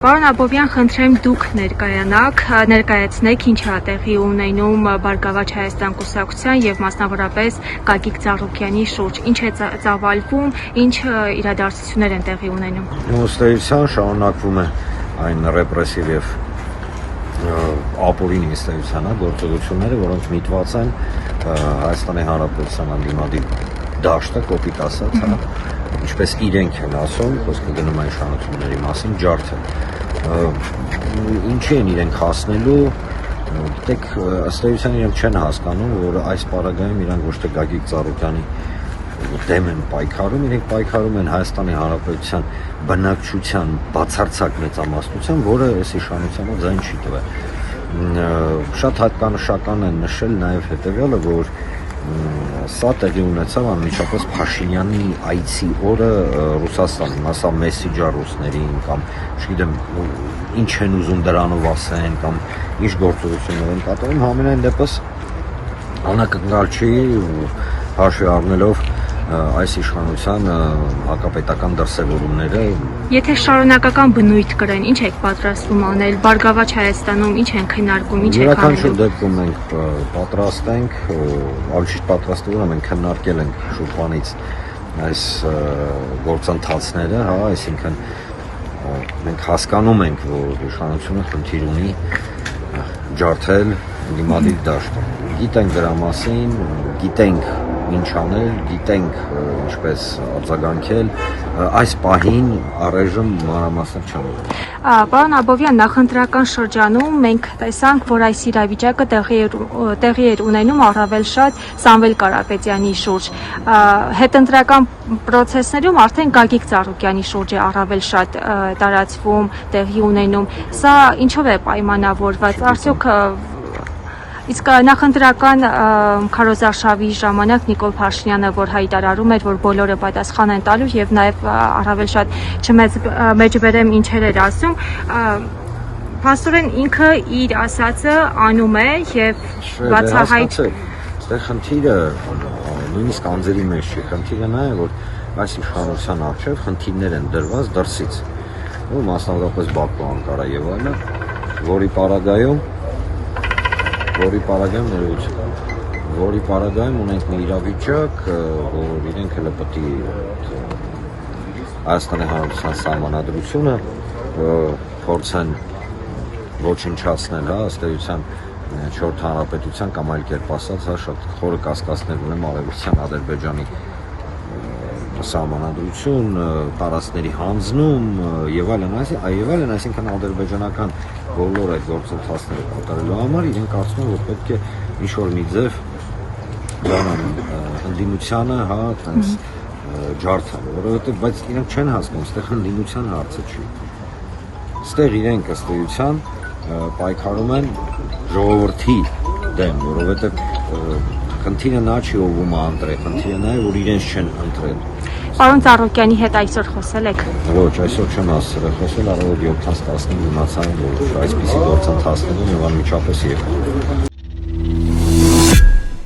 Պարոն Աբովյան, խնդրեմ դուք ներկայացնեք ինչ է տեղի ունենում Բարգավաճ Հայաստան կուսակցության եւ մասնավորապես Գագիկ Ծառուկյանի շուրջ, ինչ է ծավալվում, ինչ իրադարձություններ են տեղի ունենում։ Ըստ էության շարունակվում է այն ռեպրեսիվ եւ ապօրին գործողությունները, որոնք միտված են Հայաստանի Հանրապետության անդիմադիր դաշտը, կոպիտ ասած, ինչպես իրենք են ասում, խոսքը գնում է իշխանությունների մասին, ջարդը ինչի են իրենք հասնելու, գիտեք, ըստ էության իրենք չեն հասկանում, որ այս պարագայում իրանք ոչ թե Գագիկ Ծառուկյանի դեմ են պայքարում, իրենք պայքարում են Հայաստանի Հանրապետության բնակչության բացարձակ մեծամասնության, որը այս իշխանությանը ձայն չի տվել։ Շատ հատկանշական է նշել նաև հետևյալը, որ սա տեղի ունեցավ անմիջապես Փաշինյանի այցի օրը Ռուսաստան, ասա մեսիջա ռուսներին կամ չգիտեմ ինչ են ուզում դրանով ասեն կամ ինչ գործողություններ են կատարում, համենայն դեպս անակնկալ չի հաշվի առնելով այս իշխանության հակապետական դրսևորումները։ Եթե շարունակական բնույթ կրեն, ինչ եք պատրաստվում անել Բարգավաճ Հայաստանում, ինչ են քննարկում, ինչ եք անում։ Յուրաքանչյուր դեպքում մենք պատրաստ ենք, ավելի պատրաստվում ենք, քննարկել ենք շուրջանից այս գործընթացները, հա, այսինքն մենք հասկանում ենք, որ իշխանությունը խնդիր ունի ջարդել դիմադիր դաշտը։ Գիտենք դրա մասին, գիտենք ինչ անել, գիտենք ինչպես արձագանքել, այս պահին առայժմ մանրամասն չեմ։ Պարոն Աբովյան, նախընտրական շրջանում մենք տեսանք, որ այս իրավիճակը տեղի էր ունենում առավել շատ Սամվել Կարապետյանի շուրջ։ Հետընտրական պրոցեսներում արդեն Գագիկ Ծառուկյանի շուրջ է առավել շատ տարածվում, տեղի ունենում։ Սա ինչով է պայմանավորված, արդյոք իսկ նախընտրական քարոզարշավի ժամանակ Նիկոլ Փաշինյանը, որ հայտարարում էր, որ բոլորը պատասխան են տալու եւ նաեւ առավել շատ չմեջբերեմ ինչեր էր ասում, փաստորեն ինքը իր ասածը անում է եւ բացահայտ։ Այստեղ խնդիրը նույնիսկ անձերի մեջ չի, խնդիրը նա է, որ այս իշխանության առջև խնդիրներ են դրված դրսից, ու մասնավորապես Բաքու, Անկարա եւ այլն, որի պարագայում ունենք մի իրավիճակ, որ իրենք հələ պետք է Հայաստանի Հանրապետության սահմանադրությունը փորձեն ոչնչացնել, հա, ըստ էության 4 հանրապետության կամ այլ կերպ ասած, հա, շատ խորը կասկածներ ունեմ Արևմտյան Ադրբեջանի սահմանադրություն, տարածքների հանձնում եւ այլն, այսինքն ադրբեջանական բոլոր այդ գործընթացները կատարելու համար իրենք կարծում են, որ պետք է ինչ-որ մի ձև ընդդիմությանը, հա, տենց ջարդան, որովհետեւ բայց իրենք չեն հասկանում, այստեղ ընդդիմության հարցը չի։ Այստեղ իրենք ըստ էության պայքարում են ժողովրդի դեմ, որովհետեւ խնդիրը նա չի ով ում ընտրել, խնդիրը նա է, որ իրենց չեն ընտրել։ Պարոն Ծառուկյանի հետ այսօր խոսել եք։ Ոչ, այսօր չեմ հասցրել խոսել, առավոտ 7-10-ին իմացա, որ այսպիսի գործընթացներում եւ անմիջապես եկա։